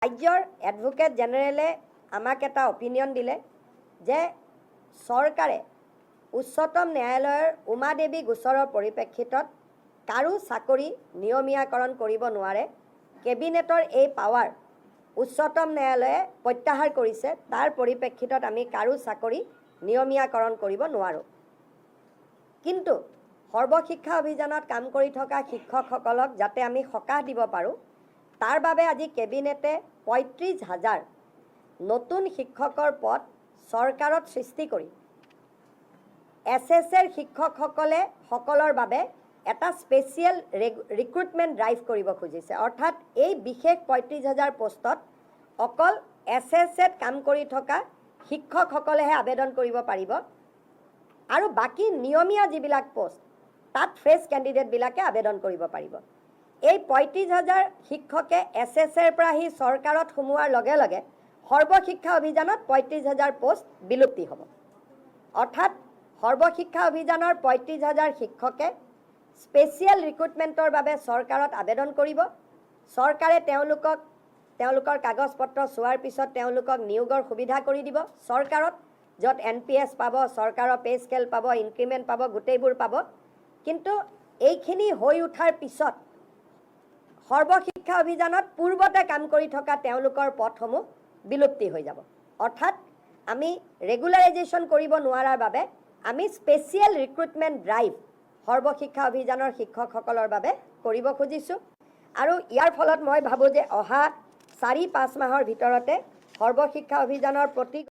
ৰাজ্যৰ এডভোকেট জেনেৰেলে আমাক এটা অপিনিয়ন দিলে যে চৰকাৰে উচ্চতম ন্যায়ালয়ৰ উমা দেৱী গোচৰৰ পৰিপ্ৰেক্ষিতত কাৰো চাকৰি নিয়মীয়াকৰণ কৰিব নোৱাৰে। কেবিনেটৰ এই পাৱাৰ উচ্চতম ন্যায়ালয়ে প্ৰত্যাহাৰ কৰিছে। তাৰ পৰিপ্ৰেক্ষিতত আমি কাৰো চাকৰি নিয়মীয়াকৰণ কৰিব নোৱাৰোঁ। কিন্তু সৰ্বশিক্ষা অভিযানত কাম কৰি থকা শিক্ষকসকলক যাতে আমি সকাহ দিব পাৰোঁ, তাৰ বাবে আজি কেবিনেটে ৩৫,০০০ নতুন শিক্ষকৰ পদ চৰকাৰত সৃষ্টি কৰি SSৰ শিক্ষকসকলৰ বাবে এটা স্পেচিয়েল ৰিক্ৰুটমেণ্ট ড্ৰাইভ কৰিব খুজিছে। অৰ্থাৎ এই বিশেষ ৩৫,০০০ পোষ্টত অকল SSত কাম কৰি থকা শিক্ষকসকলেহে আবেদন কৰিব পাৰিব আৰু বাকী নিয়মীয়া যিবিলাক পোষ্ট তাত ফ্ৰেছ কেণ্ডিডেটবিলাকে আবেদন কৰিব পাৰিব। এই ৩৫,০০০ শিক্ষকে SSৰ পৰা আহি চৰকাৰত সোমোৱাৰ লগে লগে সৰ্বশিক্ষা অভিযানত ৩৫,০০০ পোষ্ট বিলুপ্তি হ'ব। অৰ্থাৎ সৰ্বশিক্ষা অভিযানৰ ৩৫,০০০ শিক্ষকে স্পেচিয়েল ৰিক্ৰুটমেণ্টৰ বাবে চৰকাৰত আবেদন কৰিব। চৰকাৰে তেওঁলোকৰ কাগজ পত্ৰ চোৱাৰ পিছত তেওঁলোকক নিয়োগৰ সুবিধা কৰি দিব চৰকাৰত, য'ত NPS পাব, চৰকাৰৰ পে স্কেল পাব, ইনক্ৰিমেণ্ট পাব, গোটেইবোৰ পাব। কিন্তু এইখিনি হৈ উঠাৰ পিছত সৰ্বশিক্ষা অভিযানত পূৰ্বতে কাম কৰি থকা তেওঁলোকৰ পদসমূহ বিলুপ্তি হৈ যাব। অৰ্থাৎ আমি ৰেগুলাৰাইজেশ্যন কৰিব নোৱাৰাৰ বাবে আমি স্পেচিয়েল ৰিক্ৰুটমেণ্ট ড্ৰাইভ সৰ্বশিক্ষা অভিযানৰ শিক্ষকসকলৰ বাবে কৰিব খুজিছোঁ। আৰু ইয়াৰ ফলত মই ভাবোঁ যে অহা ৪-৫ মাহৰ ভিতৰতে সৰ্বশিক্ষা অভিযানৰ প্ৰতি